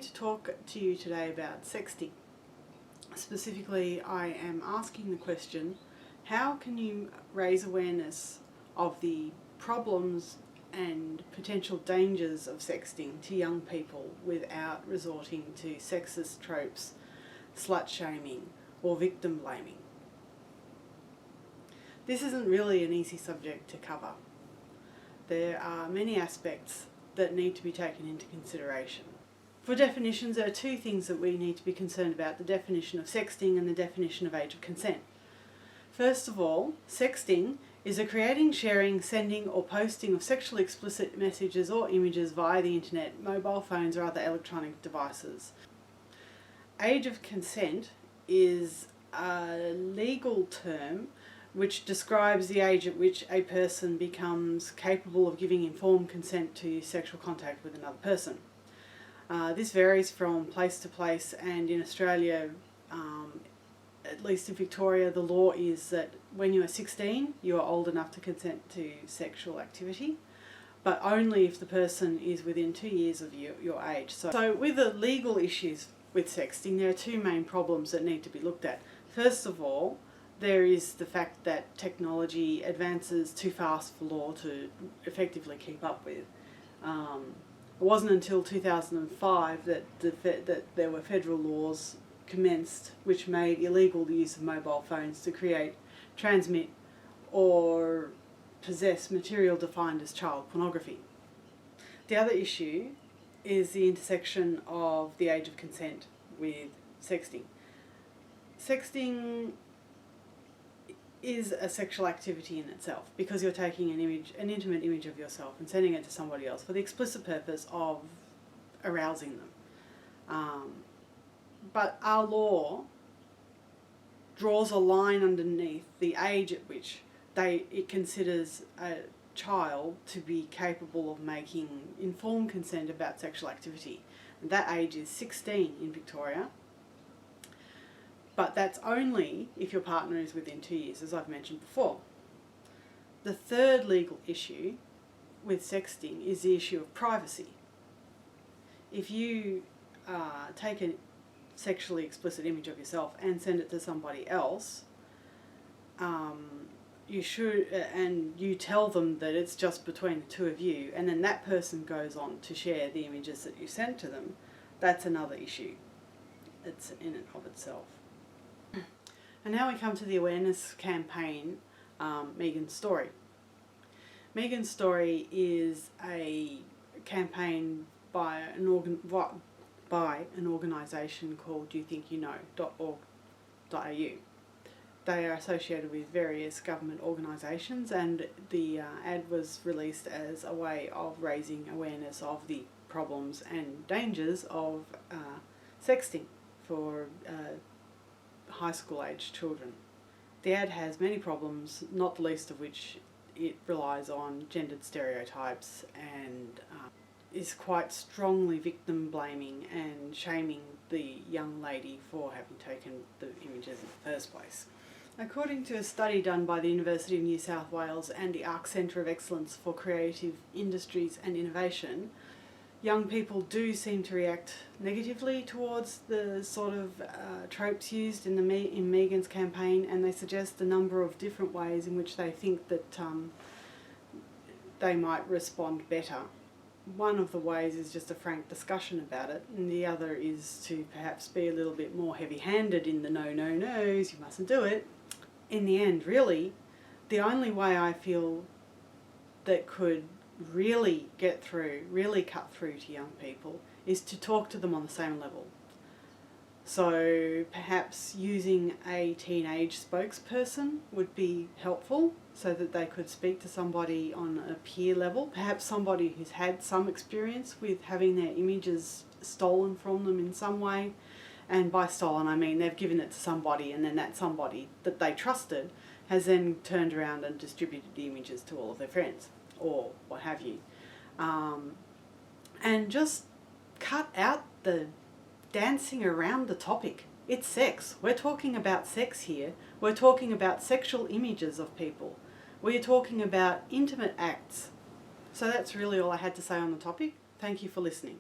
to talk to you today about sexting. Specifically, I am asking the question, how can you raise awareness of the problems and potential dangers of sexting to young people without resorting to sexist tropes, slut shaming or victim blaming? This isn't really an easy subject to cover. There are many aspects that need to be taken into consideration. For definitions, there are two things that we need to be concerned about: the definition of sexting and the definition of age of consent. First of all, sexting is the creating, sharing, sending or posting of sexually explicit messages or images via the internet, mobile phones or other electronic devices. Age of consent is a legal term which describes the age at which a person becomes capable of giving informed consent to sexual contact with another person. This varies from place to place, and in Australia, at least in Victoria, the law is that when you are 16, you are old enough to consent to sexual activity, but only if the person is within 2 years of your age. So with the legal issues with sexting, there are two main problems that need to be looked at. First of all, there is the fact that technology advances too fast for law to effectively keep up with. It wasn't until 2005 that there were federal laws commenced which made illegal the use of mobile phones to create, transmit or possess material defined as child pornography. The other issue is the intersection of the age of consent with sexting. Sexting is a sexual activity in itself because you're taking an intimate image of yourself and sending it to somebody else for the explicit purpose of arousing them. But our law draws a line underneath the age at which it considers a child to be capable of making informed consent about sexual activity. And that age is 16 in Victoria. But that's only if your partner is within 2 years, as I've mentioned before. The third legal issue with sexting is the issue of privacy. If you take a sexually explicit image of yourself and send it to somebody else, you tell them that it's just between the two of you, and then that person goes on to share the images that you sent to them, that's another issue. It's in and of itself. And now we come to the awareness campaign, Megan's Story. Megan's Story is a campaign by an organisation called youthinkyouKnow.org.au. They are associated with various government organisations, and the ad was released as a way of raising awareness of the problems and dangers of sexting for high school age children. The ad has many problems, not the least of which it relies on gendered stereotypes and is quite strongly victim blaming and shaming the young lady for having taken the images in the first place. According to a study done by the University of New South Wales and the ARC Centre of Excellence for Creative Industries and Innovation, young people do seem to react negatively towards the sort of tropes used in Megan's campaign, and they suggest a number of different ways in which they think that they might respond better. One of the ways is just a frank discussion about it, and the other is to perhaps be a little bit more heavy-handed in the no-no-nos, you mustn't do it. In the end, really, the only way I feel that could really cut through to young people is to talk to them on the same level. So perhaps using a teenage spokesperson would be helpful so that they could speak to somebody on a peer level, perhaps somebody who's had some experience with having their images stolen from them in some way. And by stolen I mean they've given it to somebody, and then that somebody that they trusted has then turned around and distributed the images to all of their friends or what have you. And just cut out the dancing around the topic. It's sex. We're talking about sex here. We're talking about sexual images of people. We're talking about intimate acts. So that's really all I had to say on the topic. Thank you for listening.